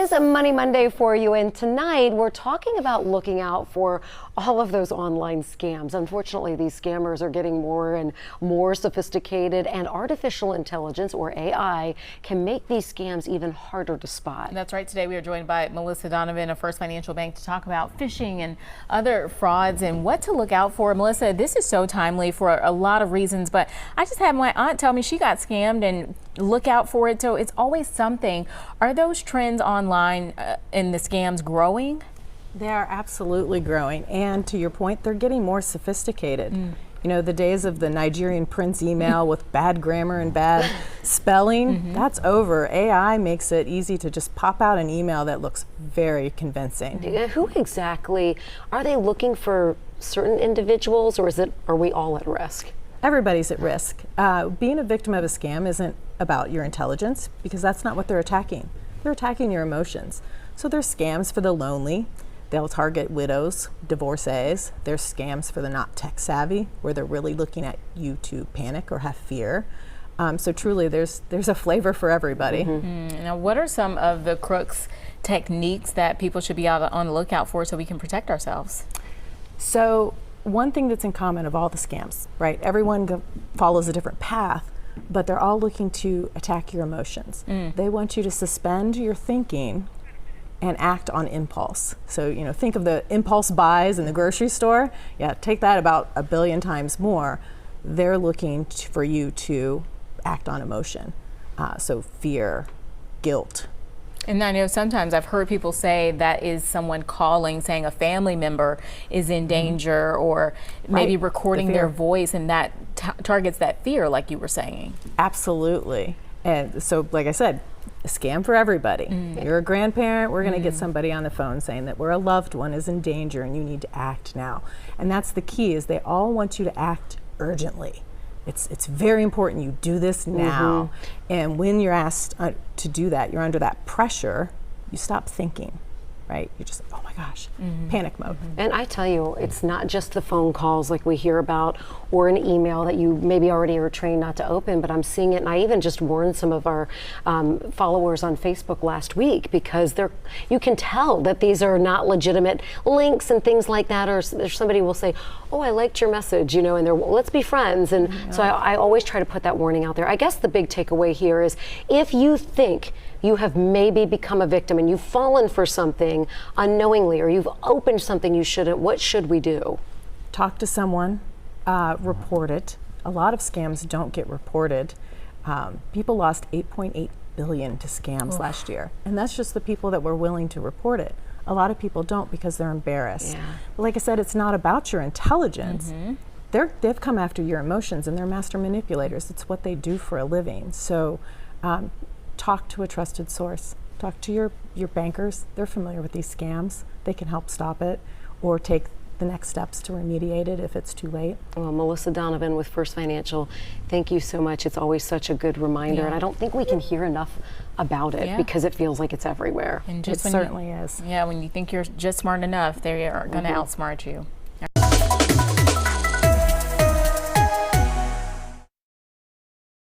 is a Money Monday for you, and tonight we're talking about looking out for all of those online scams. Unfortunately, these scammers are getting more and more sophisticated, and artificial intelligence, or AI, can make these scams even harder to spot. That's right. Today we are joined by Melissa Donovan of First Financial Bank to talk about phishing and other frauds and what to look out for. Melissa, this is so timely for a lot of reasons, but I just had my aunt tell me she got scammed and look out for it. So it's always something. Are those trends online in the scams growing? They are absolutely growing, and to your point, they're getting more sophisticated. You know, the days of the Nigerian prince email with bad grammar and bad spelling, that's over. AI makes it easy to just pop out an email that looks very convincing. Who exactly are they looking for? Certain individuals, or are we all at risk? Everybody's at risk. Being a victim of a scam isn't about your intelligence, because that's not what they're attacking. They're attacking your emotions. So there's scams for the lonely. They'll target widows, divorcees. There's scams for the not tech savvy, where they're really looking at you to panic or have fear. So truly, there's a flavor for everybody. Now, what are some of the crooks techniques that people should be on the lookout for so we can protect ourselves? So one thing that's in common of all the scams, right? Everyone follows a different path, but they're all looking to attack your emotions. They want you to suspend your thinking and act on impulse. So, you know, think of the impulse buys in the grocery store. Yeah, take that about 1 billion times more. They're looking for you to act on emotion. So fear, guilt. And I know sometimes I've heard people say that is someone calling, saying a family member is in danger, or maybe recording their voice, and that targets that fear, like you were saying. Absolutely. And so, like I said, a scam for everybody. You're a grandparent, we're gonna get somebody on the phone saying that a loved one is in danger and you need to act now. And that's the key, is they all want you to act urgently. It's very important you do this now. And when you're asked to do that, you're under that pressure, you stop thinking, right? You're just, oh my gosh, panic mode. And I tell you, it's not just the phone calls like we hear about, or an email that you maybe already are trained not to open, but I'm seeing it, and I even just warned some of our followers on Facebook last week, because you can tell that these are not legitimate links and things like that, or somebody will say, oh, I liked your message, you know, and let's be friends. And so I always try to put that warning out there. I guess the big takeaway here is, if you think you have maybe become a victim and you've fallen for something unknowingly, or you've opened something you shouldn't, what should we do? Talk to someone, report it. A lot of scams don't get reported. People lost 8.8 billion to scams last year, and that's just the people that were willing to report it. A lot of people don't, because they're embarrassed. But like I said, it's not about your intelligence. They've come after your emotions, and they're master manipulators. It's what they do for a living. So talk to a trusted source. Talk to your bankers. They're familiar with these scams. They can help stop it, or take the next steps to remediate it if it's too late. Well, Melissa Donovan with First Financial, thank you so much. It's always such a good reminder, and I don't think we can hear enough about it, because it feels like it's everywhere. And It certainly is. Yeah, when you think you're just smart enough, they are going to outsmart you.